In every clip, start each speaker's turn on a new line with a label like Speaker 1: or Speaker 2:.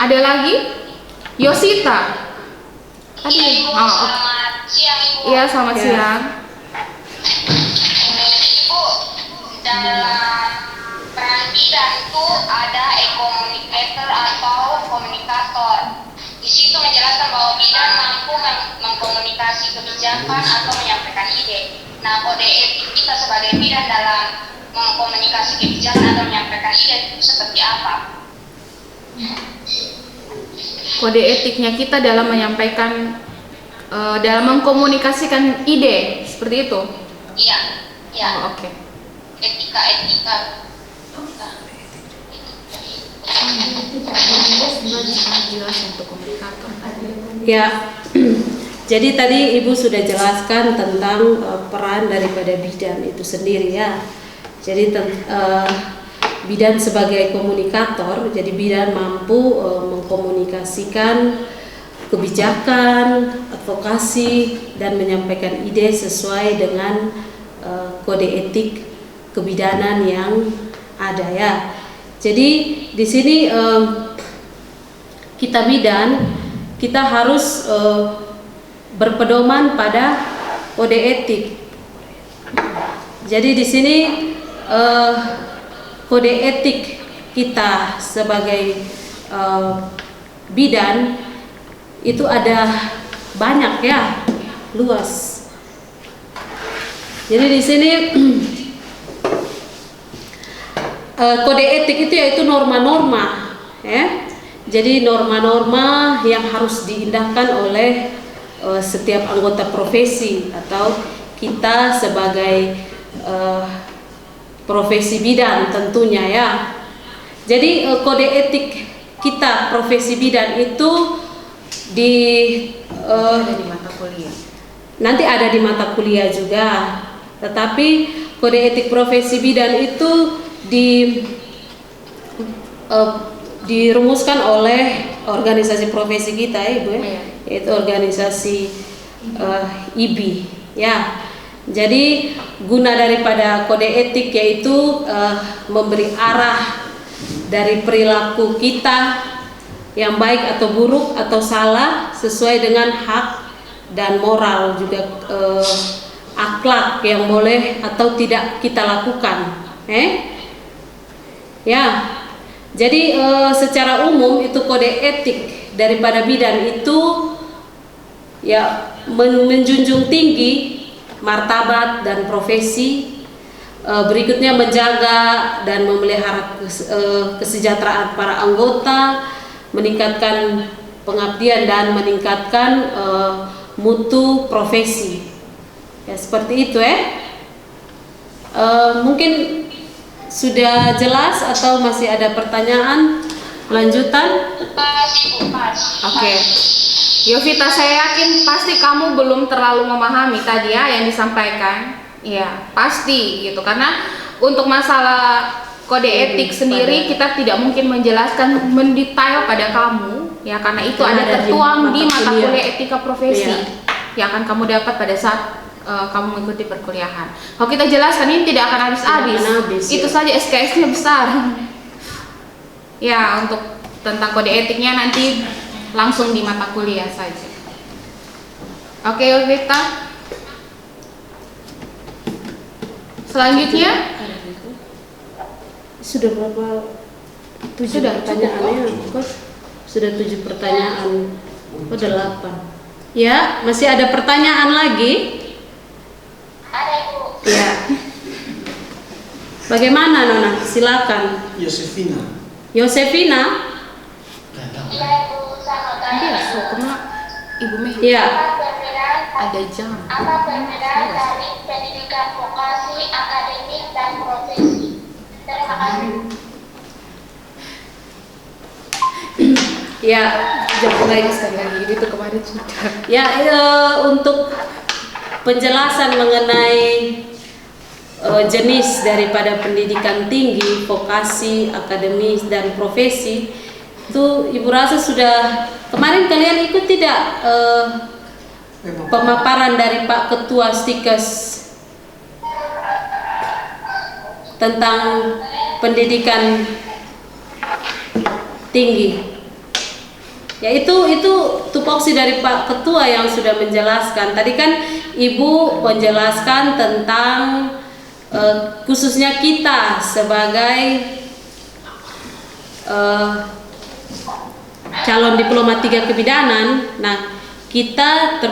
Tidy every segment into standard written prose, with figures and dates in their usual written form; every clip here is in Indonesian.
Speaker 1: Ada lagi? Yosita.
Speaker 2: Iya Ibu,
Speaker 1: Oh,
Speaker 2: selamat siang Ibu.
Speaker 1: iya, selamat siang.
Speaker 2: Ibu, dalam peran bidan itu ada e-communicator atau komunikator. Di situ menjelaskan bahwa bidan mampu mengkomunikasi kebijakan atau menyampaikan ide. Nah, kode etik kita sebagai bidan dalam mengkomunikasi kebijakan atau menyampaikan ide itu seperti apa?
Speaker 1: Kode etiknya kita dalam menyampaikan, dalam mengkomunikasikan ide, seperti itu.
Speaker 2: Iya, iya.
Speaker 1: Oh, oke.
Speaker 2: Etika.
Speaker 1: Jelas untuk komunikator tadi.
Speaker 3: Ya, jadi tadi Ibu sudah jelaskan tentang peran daripada bidan itu sendiri ya. Jadi bidan sebagai komunikator, jadi bidan mampu mengkomunikasikan kebijakan, advokasi, dan menyampaikan ide sesuai dengan kode etik kebidanan yang ada ya. Jadi di sini kita bidan, kita harus berpedoman pada kode etik. Jadi di sini kode etik kita sebagai bidan itu ada banyak ya, luas. Jadi di sini kode etik itu yaitu norma-norma ya. Jadi norma-norma yang harus diindahkan oleh setiap anggota profesi atau kita sebagai profesi bidan tentunya ya. Jadi kode etik kita profesi bidan itu
Speaker 1: Ada di mata kuliah.
Speaker 3: nanti ada di mata kuliah juga. Tetapi kode etik profesi bidan itu dirumuskan oleh organisasi profesi kita ya Ibu ya, yaitu organisasi IBI ya. Jadi guna daripada kode etik yaitu memberi arah dari perilaku kita yang baik atau buruk atau salah sesuai dengan hak dan moral juga akhlak yang boleh atau tidak kita lakukan. Ya, jadi secara umum itu kode etik daripada bidan itu ya menjunjung tinggi martabat dan profesi, berikutnya menjaga dan memelihara kesejahteraan para anggota, meningkatkan pengabdian dan meningkatkan mutu profesi. Ya seperti itu ya. Mungkin sudah jelas atau masih ada pertanyaan lanjutan?
Speaker 1: Oke. Yovita, saya yakin pasti kamu belum terlalu memahami tadi ya yang disampaikan. Iya, pasti gitu. Karena untuk masalah kode etik sendiri kita tidak mungkin menjelaskan mendetail pada kamu ya, karena itu ada tertuang di mata kuliah etika profesi yang akan kamu dapat pada saat kamu mengikuti perkuliahan. Kalau kita jelaskan ini tidak akan habis-habis. Itu saja SKS-nya besar. Ya, untuk tentang kode etiknya nanti langsung di mata kuliah saja. Oke, Yovita. Selanjutnya
Speaker 3: Sudah berapa? 7
Speaker 1: Sudah,
Speaker 3: pertanyaannya. Sudah 7 pertanyaan. Udah 8. Ya, masih ada pertanyaan lagi?
Speaker 2: Ada Ibu.
Speaker 3: Ya. Bagaimana Nona? Silakan.
Speaker 4: Yosefina.
Speaker 3: Yosefina?
Speaker 2: Iya Ibu, sama tanya.
Speaker 1: Iya, so kena Ibu Meh.
Speaker 3: Ya.
Speaker 1: Ada jam.
Speaker 2: Apa perbedaan dari pendidikan vokasi, akademik, dan profesi? Terima kasih.
Speaker 3: Ya,
Speaker 1: Jawab lagi sekali lagi. Itu kemarin sudah.
Speaker 3: ya untuk penjelasan mengenai jenis daripada pendidikan tinggi, vokasi, akademis, dan profesi itu Ibu rasa sudah kemarin kalian ikut tidak pemaparan dari Pak Ketua Stikes tentang pendidikan tinggi? Ya itu tupoksi dari Pak Ketua yang sudah menjelaskan. Tadi kan Ibu menjelaskan tentang khususnya kita sebagai calon diplomat 3 kebidanan. Nah, kita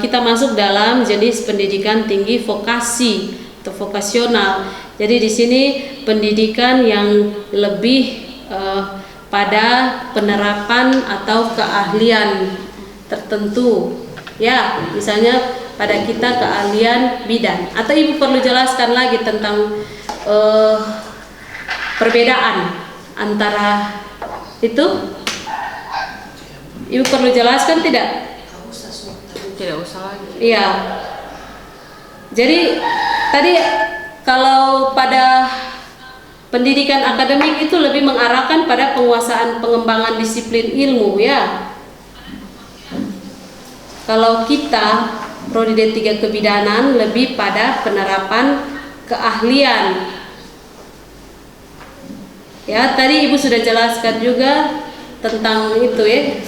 Speaker 3: kita masuk dalam jenis pendidikan tinggi vokasi atau vokasional. Jadi di sini pendidikan yang lebih pada penerapan atau keahlian tertentu. Ya, misalnya pada kita keahlian bidan. Atau Ibu perlu jelaskan lagi tentang perbedaan antara itu? Ibu perlu jelaskan tidak?
Speaker 1: Tidak usah lagi.
Speaker 3: Iya. Jadi tadi kalau pada pendidikan akademik itu lebih mengarahkan pada penguasaan pengembangan disiplin ilmu ya. Kalau kita prodi D3 kebidanan lebih pada penerapan keahlian. Ya, tadi Ibu sudah jelaskan juga tentang itu ya.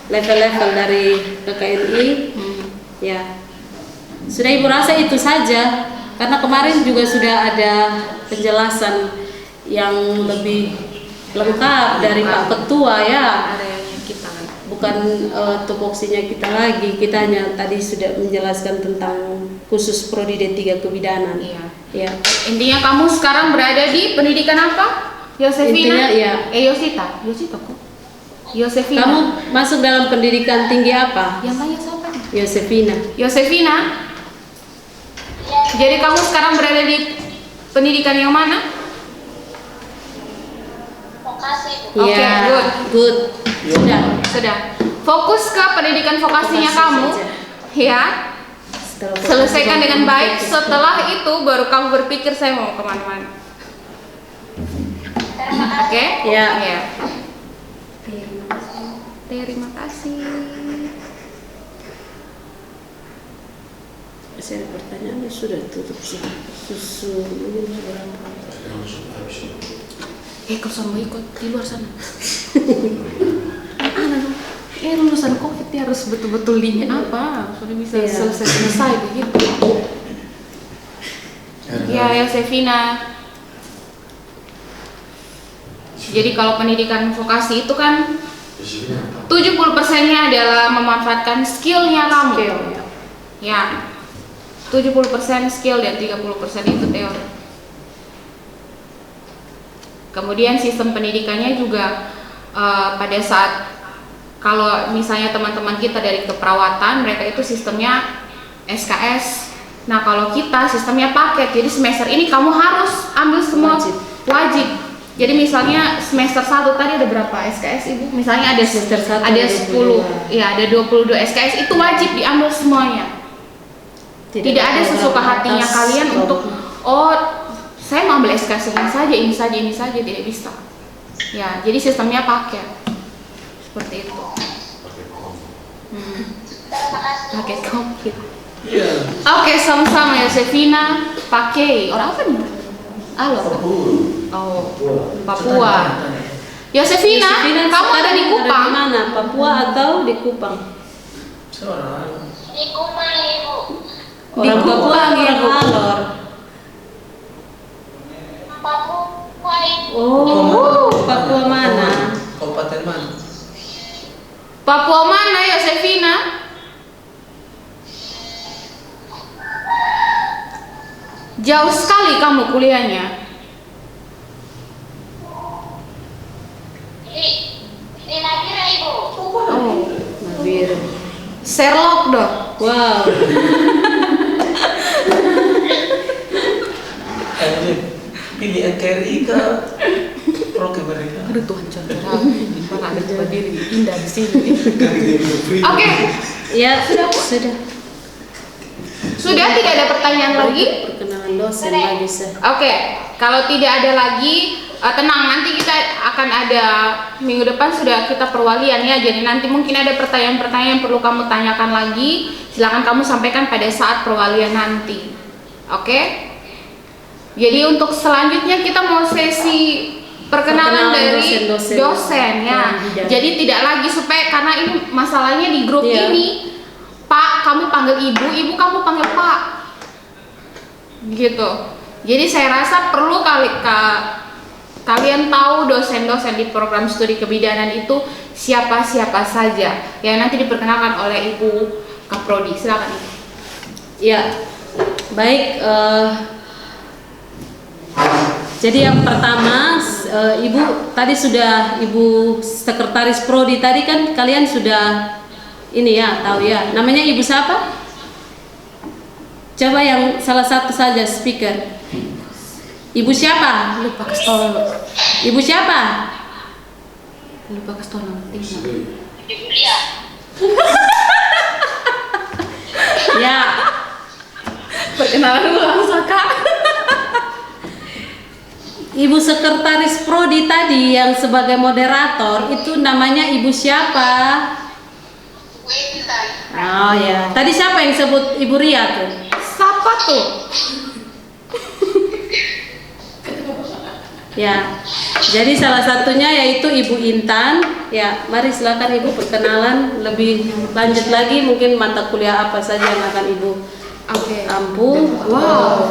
Speaker 3: Level-level dari KKNI. Ya. Sudah Ibu rasa itu saja. Karena kemarin juga sudah ada penjelasan yang lebih lengkap dari Pak Ketua ya.
Speaker 1: Ada yang kita
Speaker 3: Bukan tupoksinya kita lagi. Kita hanya tadi sudah menjelaskan tentang khusus prodi D3 kebidanan.
Speaker 1: Iya.
Speaker 3: Ya.
Speaker 1: Intinya kamu sekarang berada di pendidikan apa? Yosefina?
Speaker 3: Intinya, ya.
Speaker 1: Yosita kok. Yosefina.
Speaker 3: Kamu masuk dalam pendidikan tinggi apa?
Speaker 1: Yang tanya siapa nih?
Speaker 3: Yosefina.
Speaker 1: Yosefina. Jadi kamu sekarang berada di pendidikan yang mana?
Speaker 2: Vokasi, Bu.
Speaker 1: Oke,
Speaker 3: Ya,
Speaker 1: good.
Speaker 3: Sudah.
Speaker 1: Fokus ke pendidikan vokasinya
Speaker 3: Vokasi
Speaker 1: kamu.
Speaker 3: saja.
Speaker 1: Ya.
Speaker 3: Setelah
Speaker 1: Selesaikan dengan baik.
Speaker 3: fokus.
Speaker 1: Setelah itu baru kamu berpikir saya mau kemana-mana.
Speaker 2: Terima kasih.
Speaker 1: Oke?
Speaker 3: Ya.
Speaker 1: Iya. Terima kasih.
Speaker 3: Saya ada pertanyaan sudah tutup sih. Susu ini berapa?
Speaker 1: Kalau mau ikut di luar sana. Lulusan COVID ya harus betul-betul ini apa? Sudah bisa
Speaker 3: Iya.
Speaker 1: selesai begitu. Ya, Yosefina. Jadi kalau pendidikan vokasi itu kan 70%-nya adalah memanfaatkan skillnya kamu.
Speaker 3: Skill, ya.
Speaker 1: Ya. 70% skill dan 30% itu teori. Kemudian sistem pendidikannya juga pada saat kalau misalnya teman-teman kita dari keperawatan, mereka itu sistemnya SKS. Nah, kalau kita sistemnya paket. Jadi semester ini kamu harus ambil semua wajib. Jadi misalnya semester 1 tadi ada berapa SKS Ibu? Misalnya ada
Speaker 3: Semester 1
Speaker 1: ada 10, ya ada 22 SKS, itu wajib diambil semuanya. Tidak ada sesuka hatinya kalian untuk saya mau ambil SKS ini saja, tidak bisa. Ya, jadi sistemnya paket. Seperti itu.
Speaker 2: Terima kasih.
Speaker 1: Paket komplit. Oke, sama-sama Yosefina. Pakai orang apa nih? Halo. Oh, Papua. Yosefina, kamu ada di Kupang?
Speaker 3: Mana? Papua atau di Kupang?
Speaker 2: Di Kupang, Ibu.
Speaker 3: Orang Papua, orang Alor.
Speaker 2: Papua, Ibu.
Speaker 3: Oh, Papua mana?
Speaker 4: Kabupaten mana?
Speaker 1: Papua mana Yosefina? Jauh sekali kamu kuliahnya.
Speaker 2: Di Nabira, Ibu.
Speaker 1: Oh,
Speaker 3: Nabir.
Speaker 1: Sherlock dong.
Speaker 3: Wow.
Speaker 4: Pilih NKRI ke Pro Kemerdekaan.
Speaker 1: Aduh Tuhan, cara mana ada coba diri indah di sini. Oke,
Speaker 3: Ya, sudah.
Speaker 1: sudah tidak ada pertanyaan lagi?
Speaker 3: Perkenalan dosen lah bisa.
Speaker 1: Oke, kalau tidak ada lagi, tenang, nanti kita akan ada minggu depan sudah kita perwalian ya. Jadi nanti mungkin ada pertanyaan-pertanyaan yang perlu kamu tanyakan lagi. Silakan kamu sampaikan pada saat perwalian nanti. Oke? Jadi untuk selanjutnya kita mau sesi perkenalan dari
Speaker 3: dosen-dosen
Speaker 1: dosen ya.
Speaker 3: bidang.
Speaker 1: Jadi tidak lagi supaya karena ini masalahnya di grup
Speaker 3: Iya.
Speaker 1: ini, Pak kamu panggil ibu, ibu kamu panggil Pak, gitu. Jadi saya rasa perlu kalian tahu dosen-dosen di program studi kebidanan itu siapa-siapa saja yang nanti diperkenalkan oleh Ibu Kaprodi. Silakan Ibu.
Speaker 3: Ya, baik. Jadi yang pertama, Ibu tadi sudah Ibu Sekretaris Prodi tadi kan kalian sudah ini ya tahu ya. Namanya Ibu siapa? Coba yang salah satu saja speaker. Ibu siapa?
Speaker 1: Lupa kasih tahu.
Speaker 3: Ibu siapa?
Speaker 1: Lupa kasih tahu nama.
Speaker 2: Ibu Lia.
Speaker 3: Ya,
Speaker 1: Perkenalan dulu langsung Kak.
Speaker 3: Ibu Sekretaris Prodi tadi yang sebagai moderator itu namanya Ibu siapa?
Speaker 2: Bu Intan.
Speaker 3: Oh ya, tadi siapa yang sebut Ibu Ria tuh?
Speaker 1: Siapa tuh?
Speaker 3: Ya, jadi salah satunya yaitu Ibu Intan. Ya, mari silakan Ibu perkenalan lebih lanjut lagi mungkin mata kuliah apa saja yang akan Ibu
Speaker 1: Oke.
Speaker 3: ampuh.
Speaker 1: Wow.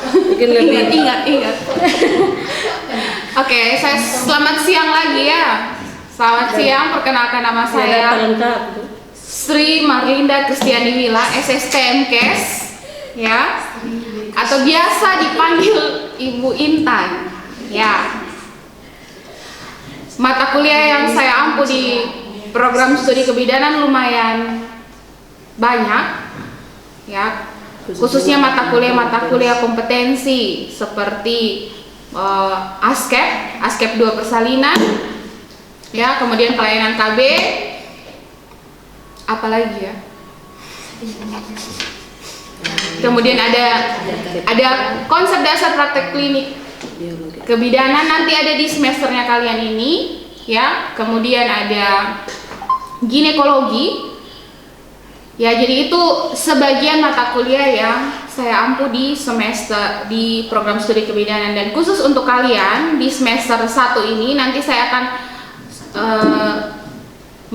Speaker 3: Mungkin lebih
Speaker 1: Ingat. Oke, saya selamat siang lagi ya. Selamat siang, perkenalkan nama
Speaker 3: data
Speaker 1: saya
Speaker 3: lengkap.
Speaker 1: Sri Marlinda Kristiani Wila, SSTMKes, ya, atau biasa dipanggil Ibu Intan, ya. Mata kuliah yang saya ampu di program studi kebidanan lumayan banyak, ya. Khususnya mata kuliah kompetensi seperti ASKEP 2 persalinan, ya, kemudian pelayanan KB, apalagi ya, kemudian ada konsep dasar praktek klinik kebidanan nanti ada di semesternya kalian ini, ya, kemudian ada ginekologi. Ya, jadi itu sebagian mata kuliah yang saya ampu di semester di program studi kebidanan, dan khusus untuk kalian di semester 1 ini nanti saya akan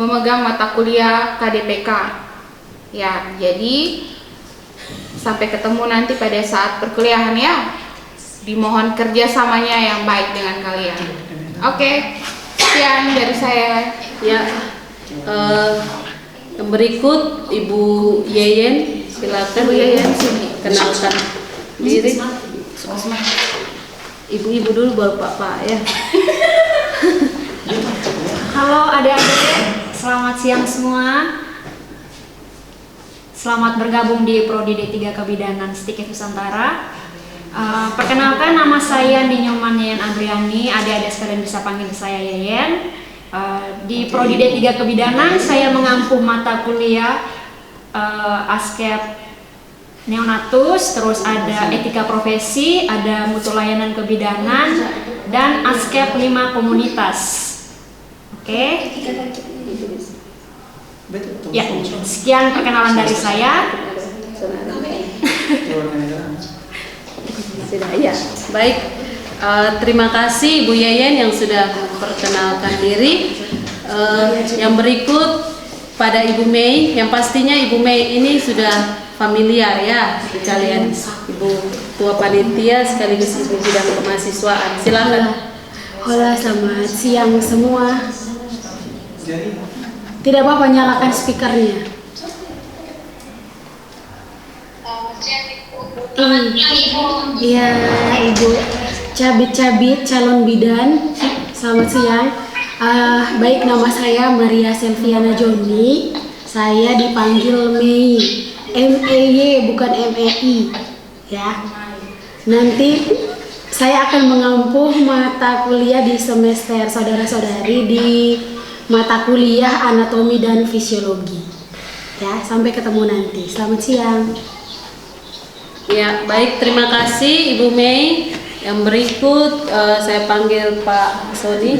Speaker 1: memegang mata kuliah KDPK. Ya, jadi sampai ketemu nanti pada saat perkuliahan ya. Dimohon kerjasamanya yang baik dengan kalian. Oke, sekian dari saya.
Speaker 3: Ya. Yang berikut Ibu Yeyen, silakan
Speaker 1: Bu Yeyen, sini.
Speaker 3: kenalkan diri. Ibu-ibu dulu baru Pak ya.
Speaker 5: Halo adik-adik, selamat siang semua. Selamat bergabung di Prodi D3 Kebidanan STIKE Nusantara. Perkenalkan, nama saya Dinyoman Yeyen Andriani, adik-adik sekalian bisa panggil saya Yeyen. Di Prodi D3 Kebidanan saya mengampu mata kuliah ASKEP Neonatus, terus ada etika profesi, ada mutu layanan kebidanan, dan ASKEP 5 komunitas. Oke. Ya, sekian perkenalan dari saya.
Speaker 3: Sudah ya. Baik. Terima kasih Ibu Yeyen yang sudah memperkenalkan diri. Yang berikut pada Ibu Mei, yang pastinya Ibu Mei ini sudah familiar ya di kalian, Ibu Ketua Panitia sekaligus Ibu Bidang Kemahasiswaan. Silakan.
Speaker 6: Halo, selamat siang semua. Tidak apa-apa, nyalakan speakernya. Iya, Ibu Cabit-cabit calon bidan. Selamat siang. Baik, nama saya Maria Selviana Joni. Saya dipanggil Mei. MEY bukan MEI. Ya. Nanti saya akan mengampuh mata kuliah di semester saudara-saudari di mata kuliah anatomi dan fisiologi. Ya, sampai ketemu nanti. Selamat siang.
Speaker 3: Ya, baik, terima kasih Ibu Mei. Yang berikut saya panggil Pak Sony.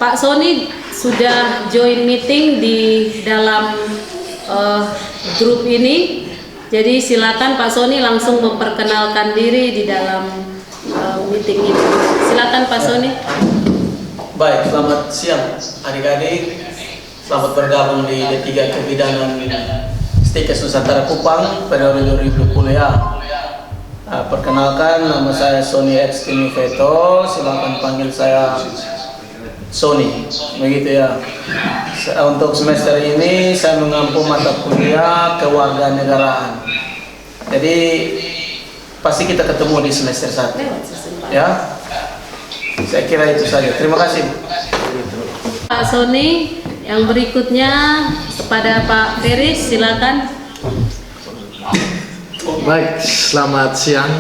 Speaker 3: Pak Sony sudah join meeting di dalam grup ini. Jadi silakan Pak Sony langsung memperkenalkan diri di dalam meeting ini. Silakan Pak Sony.
Speaker 4: Baik, selamat siang adik-adik. Selamat bergabung di D3 Kebidanan Stikes Nusantara Kupang periode 2020 ya. Perkenalkan, nama saya Sony Edstini Veto. Silakan panggil saya Sony, begitu ya. Untuk semester ini saya mengampu mata kuliah kewarganegaraan. Jadi pasti kita ketemu di semester 1 ya. Saya kira itu saja. Terima kasih.
Speaker 3: Pak Sony, yang berikutnya kepada Pak Feris, silakan.
Speaker 7: Baik, selamat siang.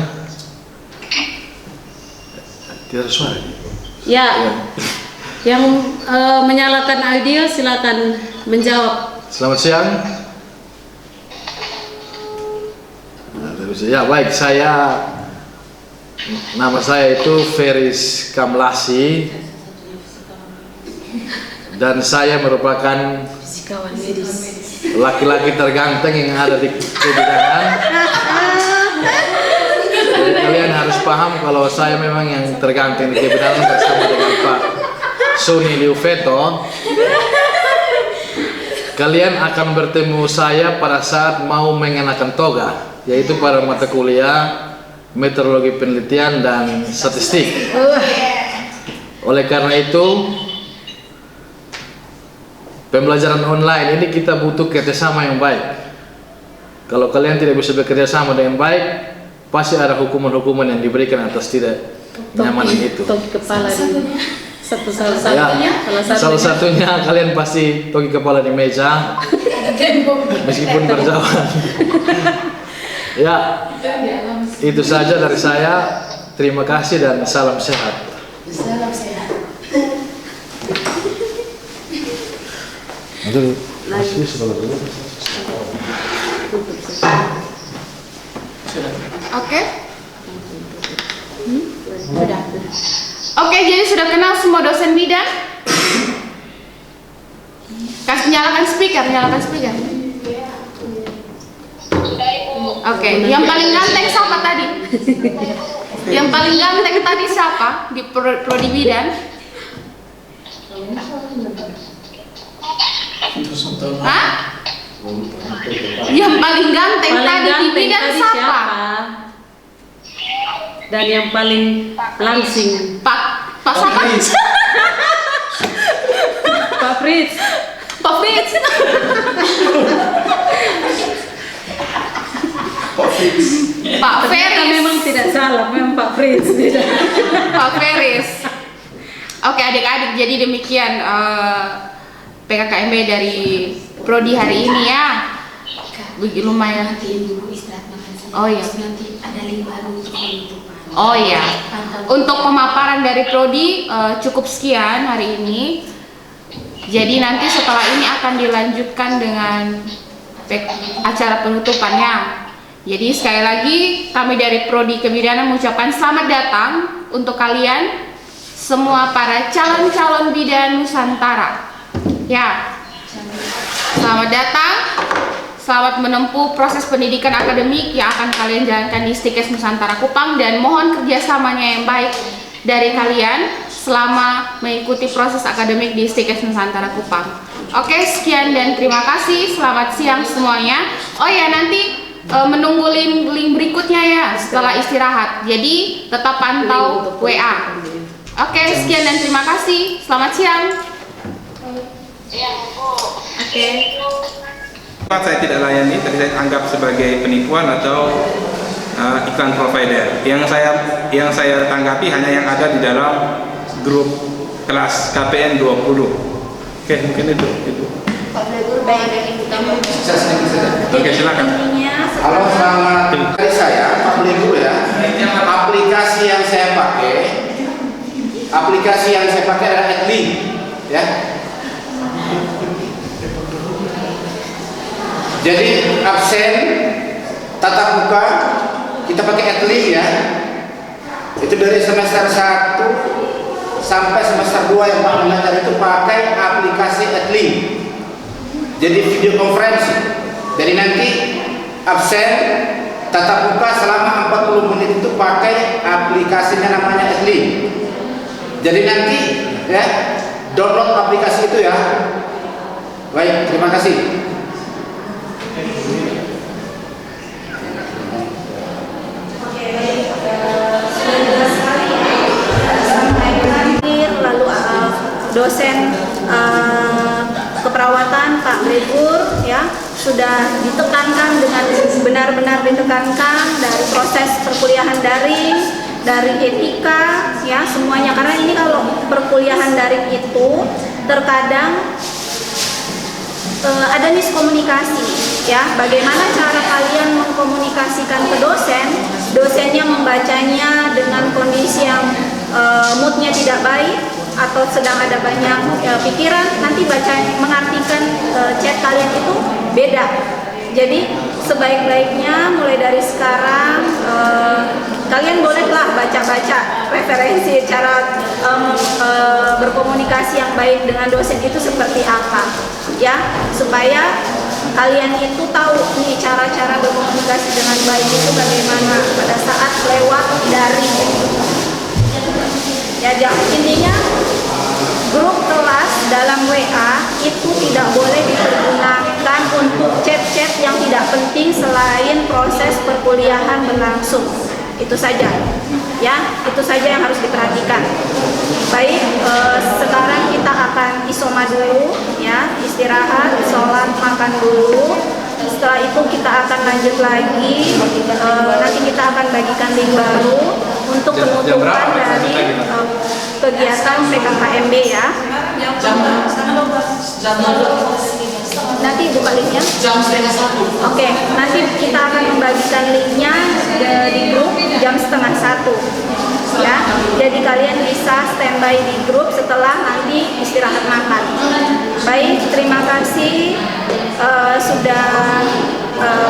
Speaker 7: Tidak ada suara.
Speaker 3: Ya, yang menyalakan audio silakan menjawab.
Speaker 7: Selamat siang. Ya baik, nama saya itu Feris Kamlasi dan saya merupakan laki-laki terganteng yang ada di kebidanan. Jadi kalian harus paham kalau saya memang yang terganteng di kebidanan bersama dengan Pak Sony Liuveto. Kalian akan bertemu saya pada saat mau mengenakan toga, yaitu pada mata kuliah meteorologi penelitian dan statistik. Oleh karena itu, pembelajaran online ini kita butuh kerjasama yang baik. Kalau kalian tidak bisa bekerja sama dengan baik, pasti ada hukuman-hukuman yang diberikan atas tidak nyamanan itu.
Speaker 3: Togi kepala di salah
Speaker 7: satunya kalian pasti togi kepala di meja meskipun berjauhan. Ya, itu saja dari saya. Terima kasih dan salam sehat.
Speaker 6: Salam sehat.
Speaker 1: Oke. Oke, jadi sudah kenal semua dosen bidang? Nyalakan speaker. Oke, yang paling ganteng siapa tadi? Yang paling ganteng tadi siapa di prodi bidang? Hah? Yang paling ganteng tadi di bidang siapa?
Speaker 3: Dan yang paling langsing
Speaker 1: Pak siapa?
Speaker 3: Pak Fritz.
Speaker 1: Pak Fritz. Pak
Speaker 3: Ternyata
Speaker 1: Feris.
Speaker 3: memang tidak salah, memang Pak Fritz tidak.
Speaker 1: Pak Feris. Oke adik-adik, jadi demikian PKKMB dari prodi hari ini ya. Begitu lumayan. Oh iya.
Speaker 6: Nanti ada link baru untuk penutupan.
Speaker 1: Oh iya. Untuk pemaparan dari prodi cukup sekian hari ini. Jadi nanti setelah ini akan dilanjutkan dengan acara penutupannya. Jadi sekali lagi kami dari prodi kebidanan mengucapkan selamat datang untuk kalian semua para calon-calon bidan Nusantara. Ya. Selamat datang. Selamat menempuh proses pendidikan akademik yang akan kalian jalankan di Stikes Nusantara Kupang, dan mohon kerjasamanya yang baik dari kalian selama mengikuti proses akademik di Stikes Nusantara Kupang. Oke, sekian dan terima kasih. Selamat siang semuanya. Oh ya, nanti menunggu link berikutnya ya setelah istirahat. Jadi tetap pantau WA. Oke, sekian dan terima kasih. Selamat siang. Oke.
Speaker 8: Saya tidak layani, tadi saya anggap sebagai penipuan atau iklan provider. Yang saya tanggapi hanya yang ada di dalam grup kelas KPN 20. Oke, mungkin itu. Oke, silakan.
Speaker 9: Halo, selamat dari saya Pak Beligu ya. Aplikasi yang saya pakai adalah Adlink ya. Jadi absen tatap muka kita pakai Adlink ya. Itu dari semester 1 sampai semester 2 yang Pak mengajar itu pakai aplikasi Adlink. Jadi video konferensi. Jadi nanti absen tatap muka selama 40 menit itu pakai aplikasinya namanya Edli. Jadi nanti ya download aplikasi itu ya. Baik, terima kasih.
Speaker 10: Lalu dosen keperawatan Pak Gregor ya sudah ditekankan dengan benar-benar ditekankan dari proses perkuliahan daring, dari etika ya semuanya, karena ini kalau perkuliahan daring itu terkadang ada miskomunikasi ya, bagaimana cara kalian mengkomunikasikan ke dosen, dosennya membacanya dengan kondisi yang moodnya tidak baik atau sedang ada banyak pikiran, nanti baca mengartikan chat kalian itu beda. Jadi sebaik-baiknya mulai dari sekarang kalian bolehlah baca-baca referensi cara berkomunikasi yang baik dengan dosen itu seperti apa ya, supaya kalian itu tahu nih cara-cara berkomunikasi dengan baik itu bagaimana pada saat lewat daring ya. Intinya grup kelas dalam WA itu tidak boleh dipergunakan untuk chat-chat yang tidak penting selain proses perkuliahan berlangsung. Itu saja ya, itu saja yang harus diperhatikan. Baik, sekarang kita akan isoma dulu ya, istirahat, sholat, makan dulu. Setelah itu kita akan lanjut lagi, nanti kita akan bagikan link baru untuk penutupan dari kegiatan PKKMB ya. Nanti buka linknya. Oke, nanti kita akan membagikan linknya di grup jam 12:30 ya. Jadi kalian bisa standby di grup setelah nanti istirahat makan. Baik, terima kasih sudah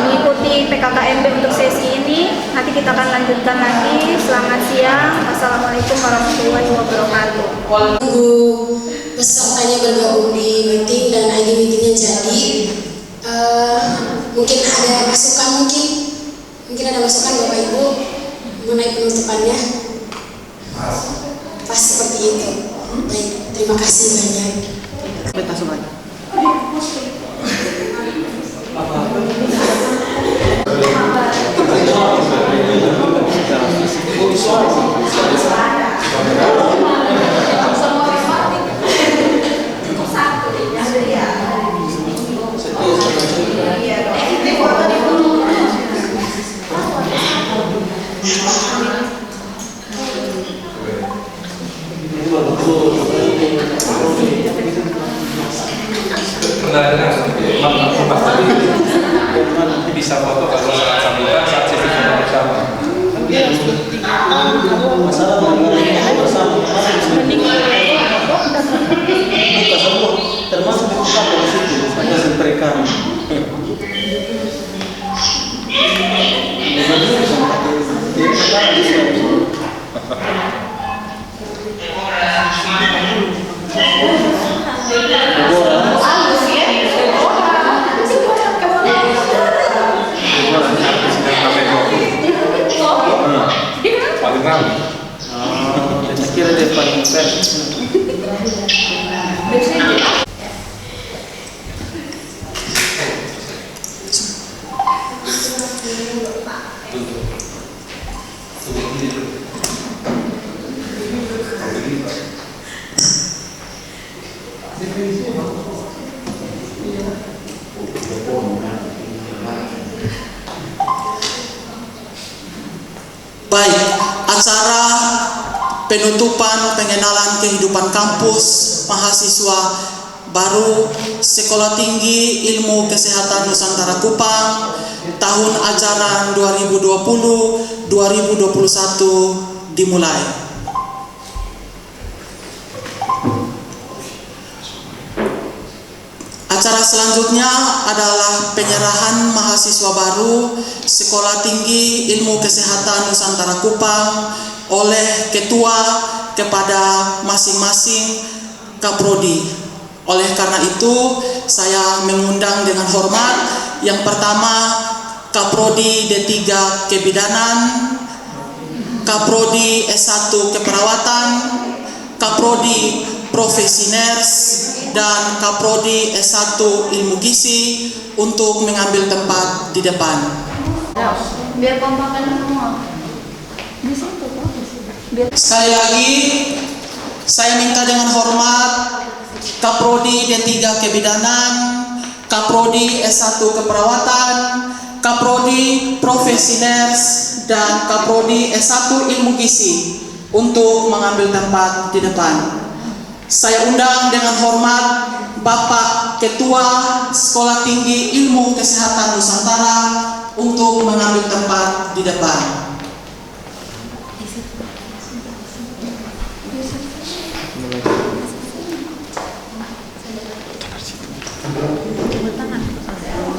Speaker 10: mengikuti PKKMB untuk sesi ini. Nanti kita akan lanjutkan lagi. Selamat siang. Wassalamualaikum warahmatullahi wabarakatuh.
Speaker 6: Tunggu pesertanya bergabung di meeting dan ID meetingnya jadi. Mungkin ada masukan, mungkin ada masukan Bapak Ibu mengenai penutupannya. Pas seperti itu. Baik, terima kasih banyak.
Speaker 8: Nanti bisa foto kalau saat sambutan saat sesi foto bersama.
Speaker 4: Masalah bersama buka semua, termasuk buka di situ, hanya setrika.
Speaker 8: Paling ramai.
Speaker 4: Kira dia paling fair.
Speaker 11: Baik, acara penutupan pengenalan kehidupan kampus mahasiswa baru Sekolah Tinggi Ilmu Kesehatan Nusantara Kupang tahun ajaran 2020-2021 dimulai. Acara selanjutnya adalah penyerahan mahasiswa baru Sekolah Tinggi Ilmu Kesehatan Nusantara Kupang oleh ketua kepada masing-masing kaprodi. Oleh karena itu, saya mengundang dengan hormat yang pertama Kaprodi D3 Kebidanan, Kaprodi S1 Keperawatan, Kaprodi Profesi Ners, dan Kaprodi S1 Ilmu Gizi untuk mengambil tempat di depan.
Speaker 10: Biar kompakan semua. Di situ
Speaker 11: Sekali lagi, saya minta dengan hormat Kaprodi D3 Kebidanan, Kaprodi S1 Keperawatan, Kaprodi Profesi Ners, dan Kaprodi S1 Ilmu Gizi untuk mengambil tempat di depan. Saya undang dengan hormat Bapak Ketua Sekolah Tinggi Ilmu Kesehatan Nusantara untuk mengambil tempat di depan.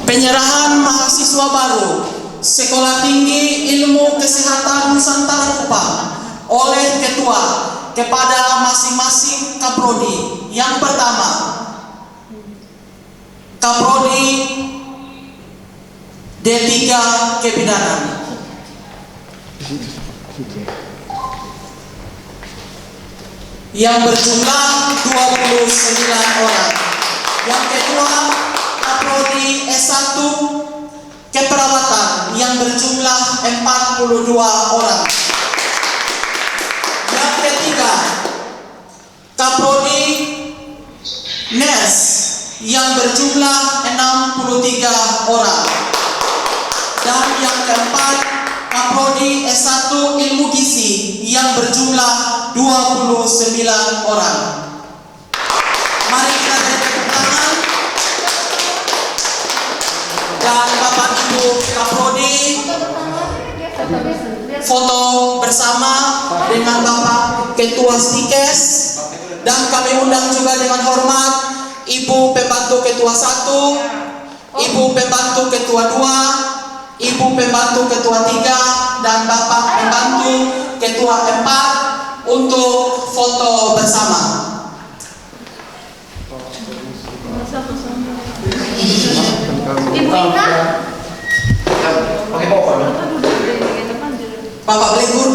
Speaker 11: Penyerahan mahasiswa baru Sekolah Tinggi Ilmu Kesehatan Nusantara Kupang oleh Ketua kepada masing-masing Kaprodi. Yang pertama, Kaprodi D3 Kebidanan. Yang berjumlah 29 orang. Yang kedua, Kaprodi S1 Keperawatan yang berjumlah 42 orang. Yang ketiga, Kaprodi Ners yang berjumlah 63 orang. Dan yang keempat, Kaprodi S1 Ilmu Gizi yang berjumlah 29 orang. Mari kita beri tepuk tangan. Dan Bapak Ibu Kaprodi foto bersama dengan Bapak Ketua Stikes, dan kami undang juga dengan hormat Ibu Pembantu Ketua 1, Ibu Pembantu Ketua 2, Ibu Pembantu Ketua 3, dan Bapak Pembantu Ketua 4 untuk foto bersama.
Speaker 10: Ibu Ina.
Speaker 11: Bapak Blegur.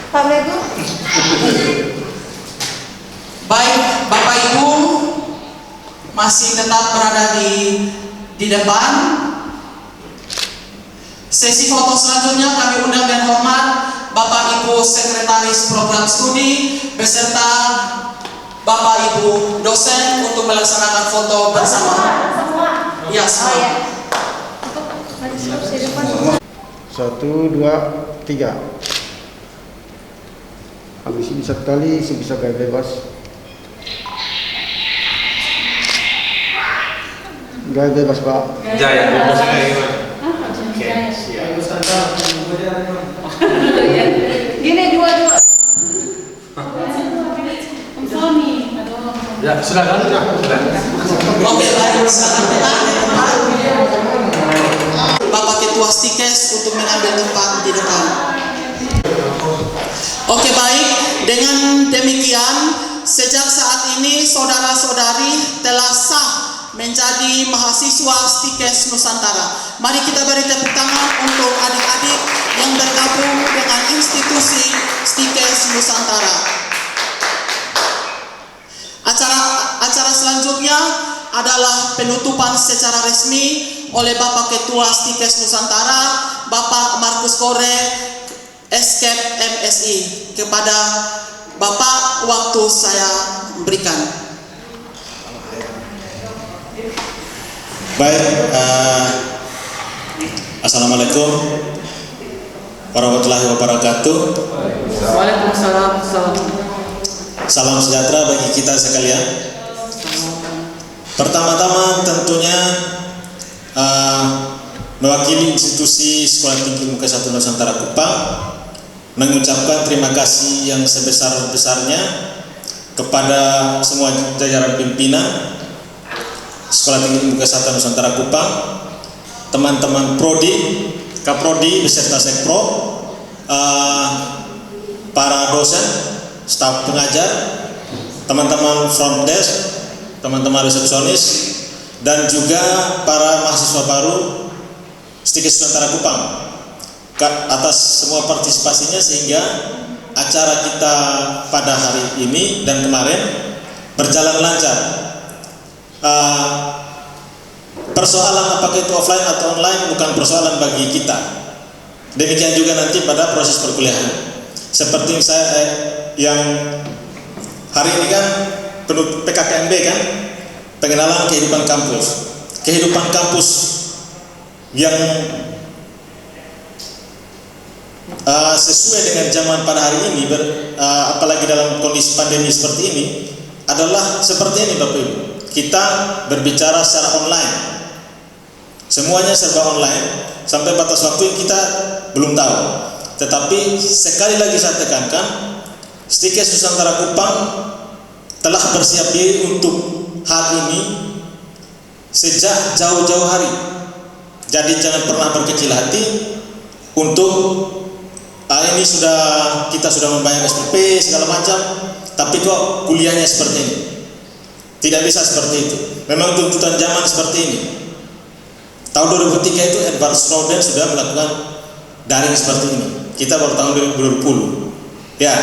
Speaker 10: Pak Blegur.
Speaker 11: Baik, Bapak Ibu masih tetap berada di depan. Sesi foto selanjutnya kami undang dengan hormat Bapak Ibu Sekretaris Program Studi beserta Bapak Ibu dosen untuk melaksanakan foto bersama. Ya, semua.
Speaker 12: 1, 2, 3. Habis ini satu kali, bisa gaya bebas. Gaya bebas, Pak.
Speaker 8: Jaya bebas kayak gimana?
Speaker 10: Gini dua-dua.
Speaker 7: Ya, silakan.
Speaker 11: Oke, baik, Bapak Ketua Stikes untuk mengambil tempat di depan. Oke, baik. Dengan demikian, sejak saat ini saudara-saudari telah sah menjadi mahasiswa Stikes Nusantara. Mari kita beri tepuk tangan untuk adik-adik yang bergabung dengan institusi Stikes Nusantara. Acara selanjutnya adalah penutupan secara resmi oleh Bapak Ketua Stikes Nusantara, Bapak Markus Kore, Eskep MSI. Kepada Bapak, waktu saya berikan.
Speaker 13: Baik, Assalamualaikum warahmatullahi wabarakatuh.
Speaker 3: Waalaikumsalam.
Speaker 13: Salam sejahtera bagi kita sekalian. Pertama-tama tentunya mewakili institusi Sekolah Tinggi Ilmu Kesehatan Nusantara Kupang mengucapkan terima kasih yang sebesar-besarnya kepada semua jajaran pimpinan Sekolah Tinggi Ilmu Kesehatan Nusantara Kupang, teman-teman Prodi, Kaprodi beserta Sekpro, para dosen, staf pengajar, teman-teman front desk, teman-teman resepsionis, dan juga para mahasiswa baru Stikes Nusantara Kupang atas semua partisipasinya, sehingga acara kita pada hari ini dan kemarin berjalan lancar. Persoalan apakah itu offline atau online bukan persoalan bagi kita. Demikian juga nanti pada proses perkuliahan. Seperti saya yang hari ini kan PKKMB kan, pengenalan kehidupan kampus. Kehidupan kampus yang sesuai dengan zaman pada hari ini, apalagi dalam kondisi pandemi seperti ini, adalah seperti ini Bapak Ibu. Kita berbicara secara online, semuanya serba online, sampai batas waktu yang kita belum tahu. Tetapi sekali lagi saya tekankan, Stikes Nusantara Kupang telah bersiap diri untuk hal ini sejak jauh-jauh hari. Jadi jangan pernah berkecil hati untuk ini kita sudah membayar SPP segala macam, tapi kok kuliahnya seperti ini. Tidak bisa seperti itu. Memang tuntutan zaman seperti ini. Tahun 2003 itu Edward Snowden sudah melakukan daring seperti ini. Kita baru tahun 2020. Ya,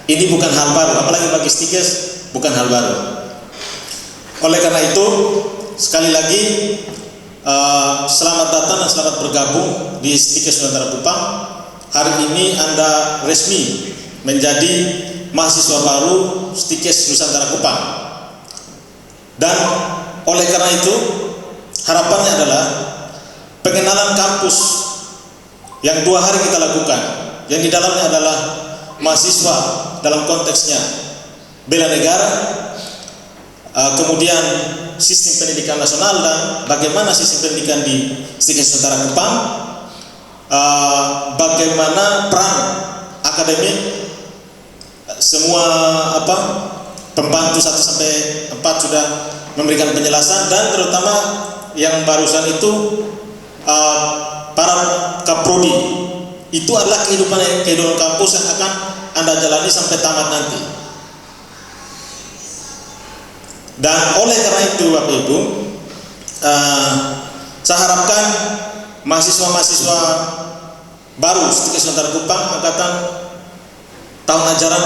Speaker 13: ini bukan hal baru, apalagi bagi Stikes bukan hal baru. Oleh karena itu, sekali lagi selamat datang dan selamat bergabung di Stikes Nusantara Kupang. Hari ini Anda resmi menjadi mahasiswa baru Stikes Nusantara Kupang. Dan oleh karena itu, harapannya adalah pengenalan kampus yang 2 hari kita lakukan, yang di dalamnya adalah mahasiswa dalam konteksnya bela negara, kemudian sistem pendidikan nasional dan bagaimana sistem pendidikan di Stikes Nusantara Kupang, bagaimana peran akademik semua pembantu 1 sampai 4 sudah memberikan penjelasan, dan terutama yang barusan itu para kaprodi. Itu adalah kehidupan kampus yang akan Anda jalani sampai tamat nanti. Dan oleh karena itu Bapak Ibu, saya harapkan mahasiswa-mahasiswa baru Stikes Nusantara Kupang angkatan tahun ajaran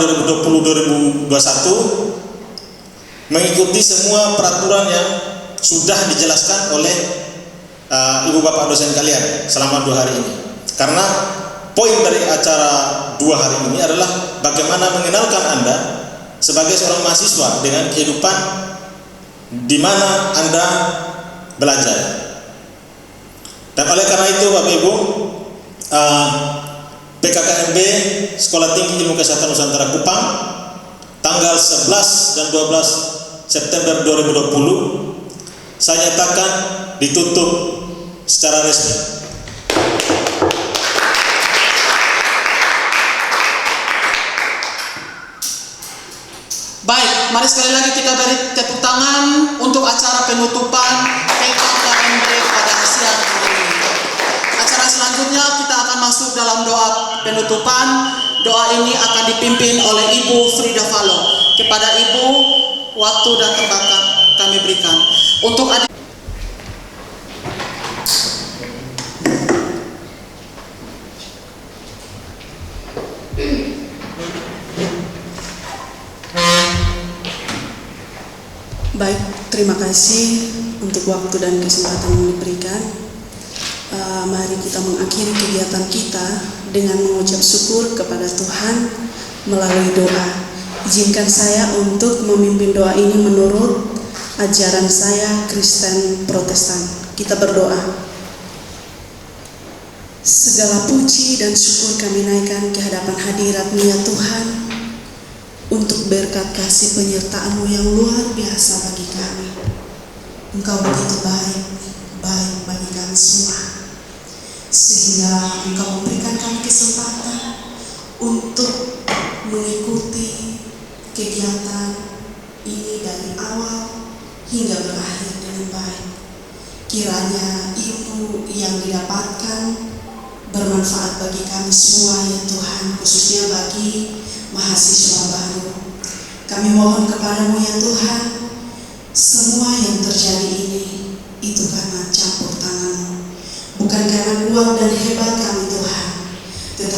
Speaker 13: 2020-2021 mengikuti semua peraturan yang sudah dijelaskan oleh ibu bapak dosen kalian selama 2 hari ini. Karena poin dari acara 2 hari ini adalah bagaimana mengenalkan Anda sebagai seorang mahasiswa dengan kehidupan di mana Anda belajar. Dan oleh karena itu Bapak Ibu, PKKMB Sekolah Tinggi Ilmu Kesehatan Nusantara Kupang tanggal 11 dan 12 September 2020 saya nyatakan ditutup secara resmi.
Speaker 11: Baik, mari sekali lagi kita beri tepuk tangan untuk acara penutupan PKKMB pada siang hari ini. Acara selanjutnya kita akan masuk dalam doa penutupan. Doa ini akan dipimpin oleh Ibu Frida Falo. Kepada Ibu, waktu dan tempat kami berikan. Untuk adik
Speaker 14: Baik, terima kasih untuk waktu dan kesempatan yang diberikan. Mari kita mengakhiri kegiatan kita dengan mengucap syukur kepada Tuhan melalui doa. Izinkan saya untuk memimpin doa ini menurut ajaran saya Kristen Protestan. Kita berdoa. Segala puji dan syukur kami naikkan ke hadapan hadirat-Mu ya Tuhan, untuk berkat kasih penyertaan-Mu yang luar biasa bagi kami. Engkau begitu baik bagi kami semua, sehingga Engkau memberikan kami kesempatan untuk mengikuti kegiatan ini dari awal hingga berakhir dengan baik. Kiranya ilmu yang didapatkan bermanfaat bagi kami semua ya Tuhan, khususnya bagi mahasiswa baru. Kami mohon kepadamu ya Tuhan, semua yang terjadi ini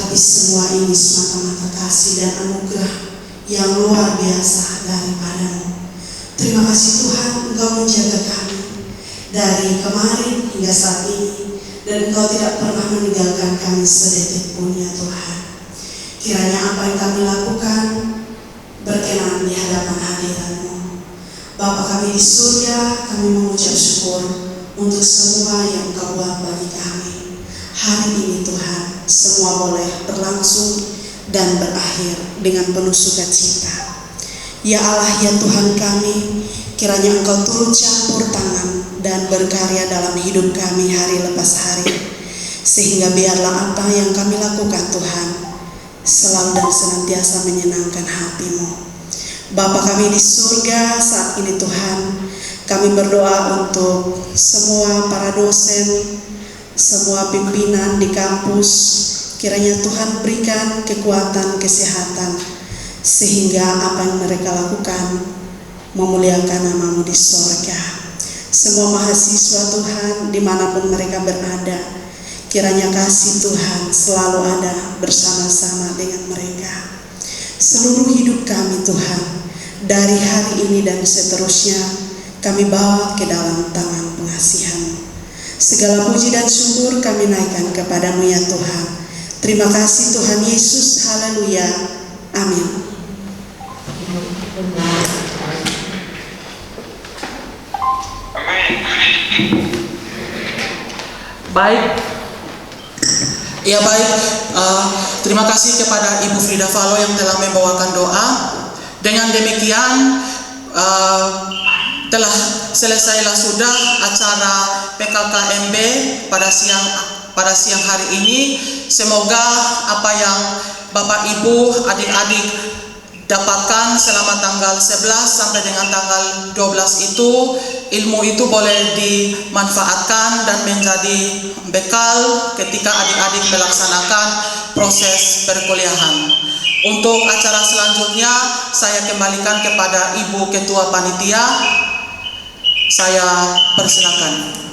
Speaker 14: Tapi semua ini semata-mata kasih dan anugerah yang luar biasa daripadamu. Terima kasih Tuhan, Engkau menjaga kami dari kemarin hingga saat ini, dan Engkau tidak pernah meninggalkan kami sedetik pun ya Tuhan. Kiranya apa yang kami lakukan berkenan di hadapan hadirat-Mu. Bapa kami di surga, kami mengucap syukur untuk semua yang Engkau buat bagi kami. Hari ini Tuhan, semua boleh berlangsung dan berakhir dengan penuh sukacita. Ya Allah, ya Tuhan kami, kiranya Engkau turut campur tangan dan berkarya dalam hidup kami hari lepas hari, sehingga biarlah apa yang kami lakukan Tuhan selalu dan senantiasa menyenangkan hati-Mu. Bapa kami di surga, saat ini Tuhan, kami berdoa untuk semua para dosen, semua pimpinan di kampus. Kiranya Tuhan berikan kekuatan, kesehatan, sehingga apa yang mereka lakukan memuliakan nama-Mu di surga. Semua mahasiswa Tuhan, dimanapun mereka berada, kiranya kasih Tuhan selalu ada bersama-sama dengan mereka. Seluruh hidup kami Tuhan, dari hari ini dan seterusnya, kami bawa ke dalam tangan pengasihan-Mu. Segala puji dan syukur kami naikkan kepada-Mu ya Tuhan. Terima kasih Tuhan Yesus, haleluya, amin.
Speaker 11: Baik. Ya baik, terima kasih kepada Ibu Frida Falo yang telah membawakan doa. Dengan demikian telah selesailah sudah acara PKKMB pada siang hari ini. Semoga apa yang Bapak Ibu, adik-adik dapatkan selama tanggal 11 sampai dengan tanggal 12 itu, ilmu itu boleh dimanfaatkan dan menjadi bekal ketika adik-adik melaksanakan proses perkuliahan. Untuk acara selanjutnya saya kembalikan kepada Ibu Ketua Panitia. Saya persilakan.